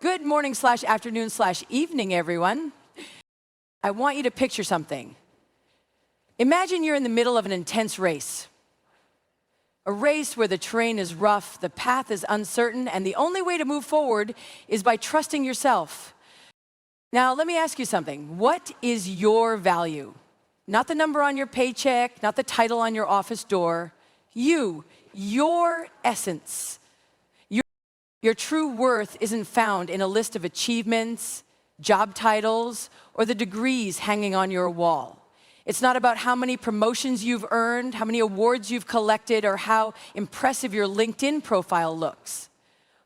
Good morning/afternoon/evening, everyone. I want you to picture something. Imagine you're in the middle of an intense race. A race where the terrain is rough, the path is uncertain, and the only way to move forward is by trusting yourself. Now, let me ask you something. What is your value? Not the number on your paycheck, not the title on your office door. You, your essence. Your true worth isn't found in a list of achievements, job titles, or the degrees hanging on your wall. It's not about how many promotions you've earned, how many awards you've collected, or how impressive your LinkedIn profile looks.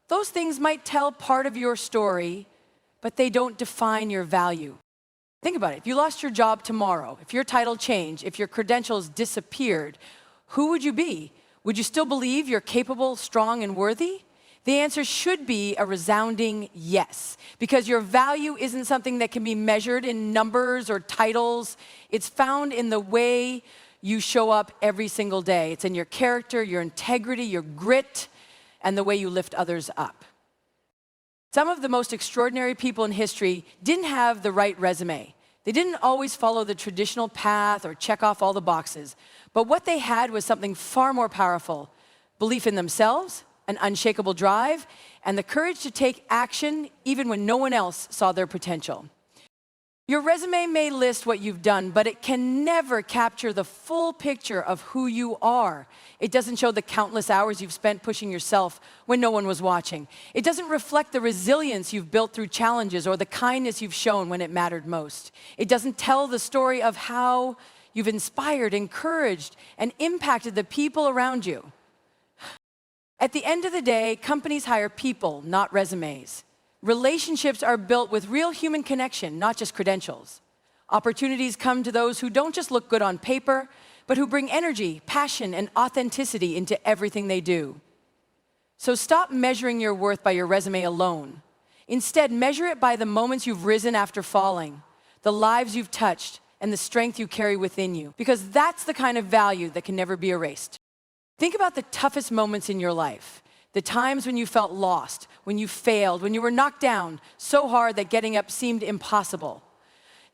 Those things might tell part of your story, but they don't define your value. Think about it. If you lost your job tomorrow, if your title changed, if your credentials disappeared, who would you be? Would you still believe you're capable, strong, and worthy? The answer should be a resounding yes, because your value isn't something that can be measured in numbers or titles. It's found in the way you show up every single day. It's in your character, your integrity, your grit, and the way you lift others up. Some of the most extraordinary people in history didn't have the right resume. They didn't always follow the traditional path or check off all the boxes. But what they had was something far more powerful: belief in themselves, an unshakable drive, and the courage to take action even when no one else saw their potential. Your resume may list what you've done, but it can never capture the full picture of who you are. It doesn't show the countless hours you've spent pushing yourself when no one was watching. It doesn't reflect the resilience you've built through challenges or the kindness you've shown when it mattered most. It doesn't tell the story of how you've inspired, encouraged, and impacted the people around you. At the end of the day, companies hire people, not resumes. Relationships are built with real human connection, not just credentials. Opportunities come to those who don't just look good on paper, but who bring energy, passion, and authenticity into everything they do. So stop measuring your worth by your resume alone. Instead, measure it by the moments you've risen after falling, the lives you've touched, and the strength you carry within you, because that's the kind of value that can never be erased. Think about the toughest moments in your life, the times when you felt lost, when you failed, when you were knocked down so hard that getting up seemed impossible.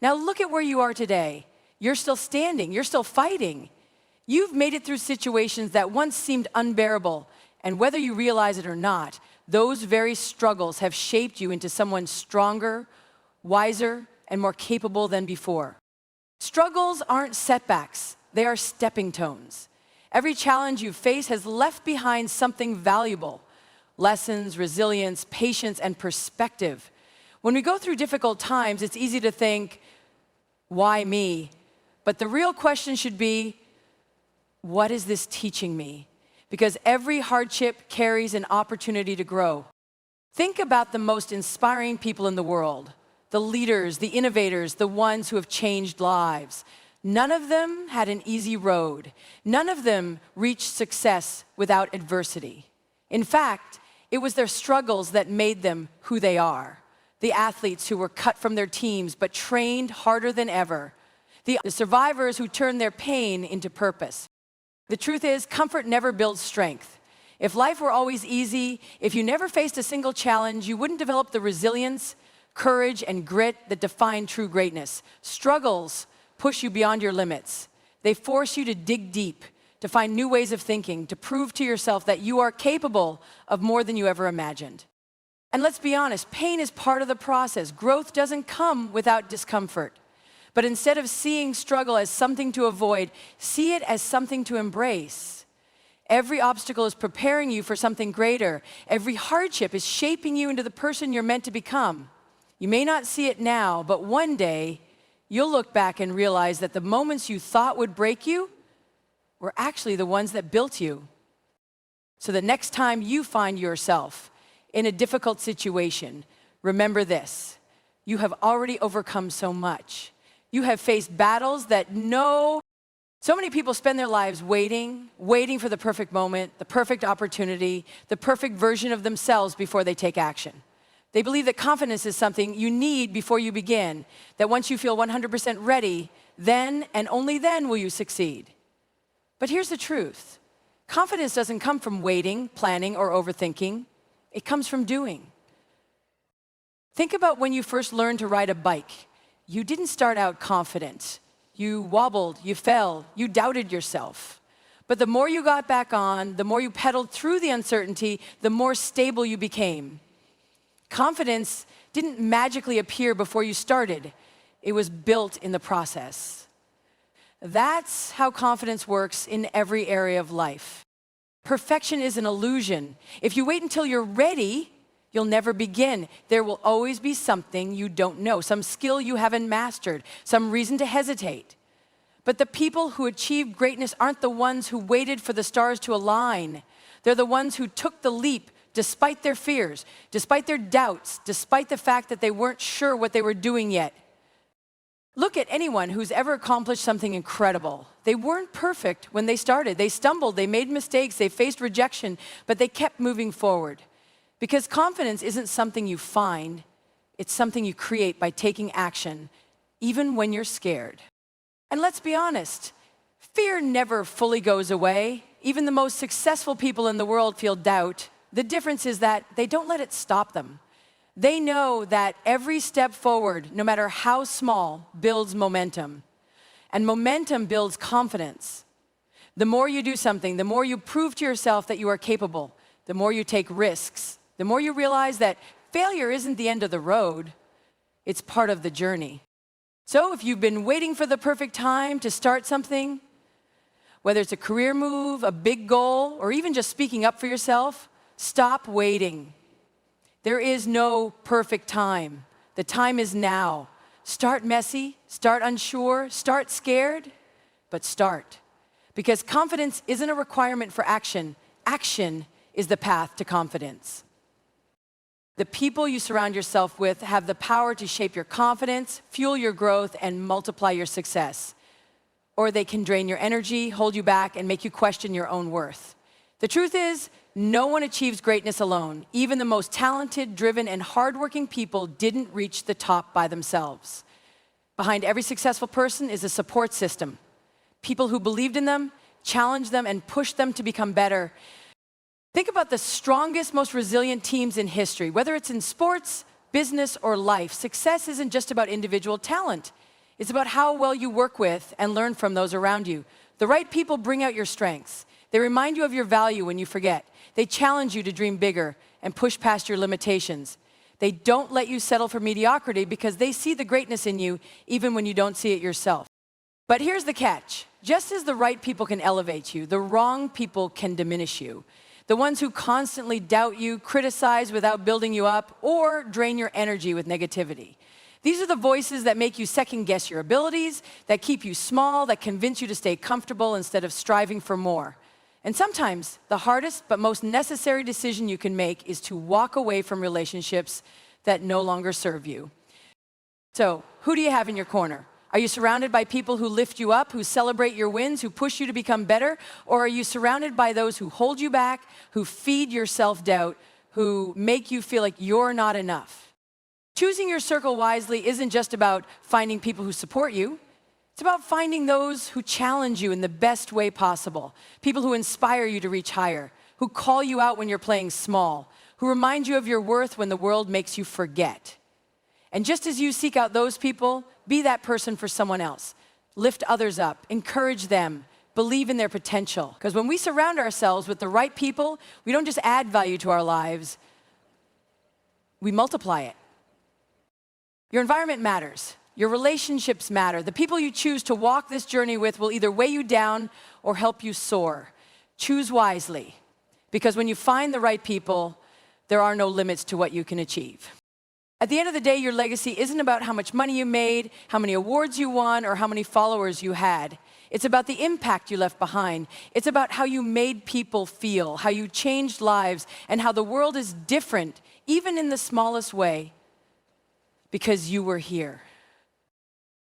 Now look at where you are today. You're still standing, you're still fighting. You've made it through situations that once seemed unbearable, and whether you realize it or not, those very struggles have shaped you into someone stronger, wiser, and more capable than before. Struggles aren't setbacks, they are stepping stones. Every challenge you face has left behind something valuable: lessons, resilience, patience, and perspective. When we go through difficult times, it's easy to think, why me? But the real question should be, what is this teaching me? Because every hardship carries an opportunity to grow. Think about the most inspiring people in the world, the leaders, the innovators, the ones who have changed lives. None of them had an easy road. None of them reached success without adversity. In fact, it was their struggles that made them who they are. The athletes who were cut from their teams but trained harder than ever. The survivors who turned their pain into purpose. The truth is, comfort never builds strength. If life were always easy, if you never faced a single challenge, you wouldn't develop the resilience, courage, and grit that define true greatness. Struggles push you beyond your limits. They force you to dig deep, to find new ways of thinking, to prove to yourself that you are capable of more than you ever imagined. And let's be honest, pain is part of the process. Growth doesn't come without discomfort. But instead of seeing struggle as something to avoid, see it as something to embrace. Every obstacle is preparing you for something greater. Every hardship is shaping you into the person you're meant to become. You may not see it now, but one day, you'll look back and realize that the moments you thought would break you were actually the ones that built you. So the next time you find yourself in a difficult situation, remember this: you have already overcome so much. You have faced battles that so many people spend their lives waiting for the perfect moment, the perfect opportunity, the perfect version of themselves before they take action. They believe that confidence is something you need before you begin, that once you feel 100% ready, then and only then will you succeed. But here's the truth. Confidence doesn't come from waiting, planning, or overthinking. It comes from doing. Think about when you first learned to ride a bike. You didn't start out confident. You wobbled, you fell, you doubted yourself. But the more you got back on, the more you pedaled through the uncertainty, the more stable you became. Confidence didn't magically appear before you started. It was built in the process. That's how confidence works in every area of life. Perfection is an illusion. If you wait until you're ready, you'll never begin. There will always be something you don't know, some skill you haven't mastered, some reason to hesitate. But the people who achieve greatness aren't the ones who waited for the stars to align. They're the ones who took the leap despite their fears, despite their doubts, despite the fact that they weren't sure what they were doing yet. Look at anyone who's ever accomplished something incredible. They weren't perfect when they started. They stumbled, they made mistakes, they faced rejection, but they kept moving forward. Because confidence isn't something you find, it's something you create by taking action, even when you're scared. And let's be honest, fear never fully goes away. Even the most successful people in the world feel doubt. The difference is that they don't let it stop them. They know that every step forward, no matter how small, builds momentum. And momentum builds confidence. The more you do something, the more you prove to yourself that you are capable, the more you take risks, the more you realize that failure isn't the end of the road, it's part of the journey. So if you've been waiting for the perfect time to start something, whether it's a career move, a big goal, or even just speaking up for yourself, stop waiting. There is no perfect time. The time is now. Start messy, start unsure, start scared, but start. Because confidence isn't a requirement for action. Action is the path to confidence. The people you surround yourself with have the power to shape your confidence, fuel your growth, and multiply your success. Or they can drain your energy, hold you back, and make you question your own worth. The truth is, no one achieves greatness alone. Even the most talented, driven, and hardworking people didn't reach the top by themselves. Behind every successful person is a support system. People who believed in them, challenged them, and pushed them to become better. Think about the strongest, most resilient teams in history. Whether it's in sports, business, or life, success isn't just about individual talent. It's about how well you work with and learn from those around you. The right people bring out your strengths. They remind you of your value when you forget. They challenge you to dream bigger and push past your limitations. They don't let you settle for mediocrity because they see the greatness in you even when you don't see it yourself. But here's the catch. Just as the right people can elevate you, the wrong people can diminish you. The ones who constantly doubt you, criticize without building you up, or drain your energy with negativity. These are the voices that make you second-guess your abilities, that keep you small, that convince you to stay comfortable instead of striving for more. And sometimes, the hardest but most necessary decision you can make is to walk away from relationships that no longer serve you. So, who do you have in your corner? Are you surrounded by people who lift you up, who celebrate your wins, who push you to become better? Or are you surrounded by those who hold you back, who feed your self-doubt, who make you feel like you're not enough? Choosing your circle wisely isn't just about finding people who support you. It's about finding those who challenge you in the best way possible. People who inspire you to reach higher, who call you out when you're playing small, who remind you of your worth when the world makes you forget. And just as you seek out those people, be that person for someone else. Lift others up, encourage them, believe in their potential. Because when we surround ourselves with the right people, we don't just add value to our lives, we multiply it. Your environment matters. Your relationships matter. The people you choose to walk this journey with will either weigh you down or help you soar. Choose wisely, because when you find the right people, there are no limits to what you can achieve. At the end of the day, your legacy isn't about how much money you made, how many awards you won, or how many followers you had. It's about the impact you left behind. It's about how you made people feel, how you changed lives, and how the world is different, even in the smallest way, because you were here.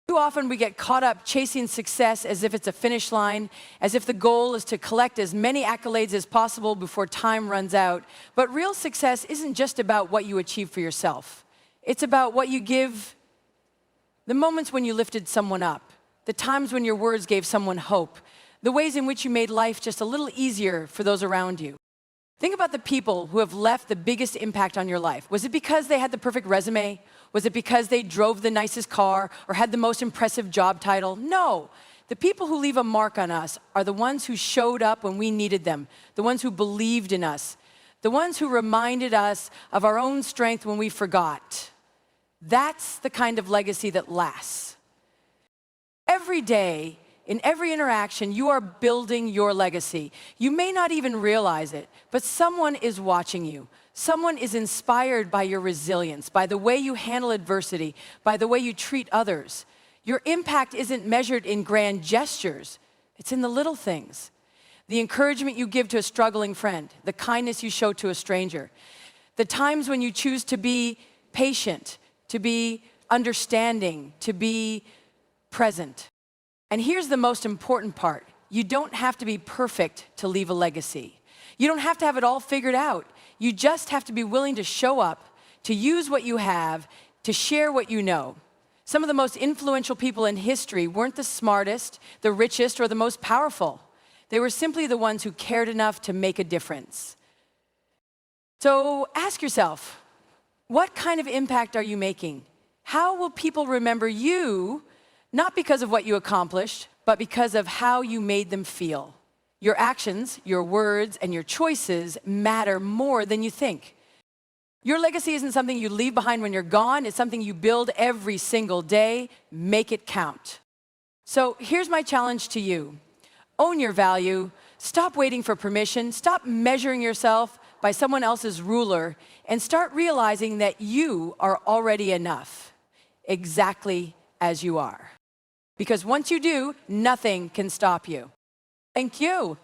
Too often we get caught up chasing success as if it's a finish line, as if the goal is to collect as many accolades as possible before time runs out. But real success isn't just about what you achieve for yourself. It's about what you give, the moments when you lifted someone up, the times when your words gave someone hope, the ways in which you made life just a little easier for those around you. Think about the people who have left the biggest impact on your life. Was it because they had the perfect resume? Was it because they drove the nicest car or had the most impressive job title? No. The people who leave a mark on us are the ones who showed up when we needed them, the ones who believed in us, the ones who reminded us of our own strength when we forgot. That's the kind of legacy that lasts. Every day, in every interaction, you are building your legacy. You may not even realize it, but someone is watching you. Someone is inspired by your resilience, by the way you handle adversity, by the way you treat others. Your impact isn't measured in grand gestures. It's in the little things. The encouragement you give to a struggling friend, the kindness you show to a stranger, the times when you choose to be patient, to be understanding, to be present. And here's the most important part. You don't have to be perfect to leave a legacy. You don't have to have it all figured out. You just have to be willing to show up, to use what you have, to share what you know. Some of the most influential people in history weren't the smartest, the richest, or the most powerful. They were simply the ones who cared enough to make a difference. So ask yourself, what kind of impact are you making? How will people remember you? Not because of what you accomplished, but because of how you made them feel. Your actions, your words, and your choices matter more than you think. Your legacy isn't something you leave behind when you're gone. It's something you build every single day. Make it count. So here's my challenge to you. Own your value. Stop waiting for permission. Stop measuring yourself by someone else's ruler, and start realizing that you are already enough, exactly as you are. Because once you do, nothing can stop you. Thank you.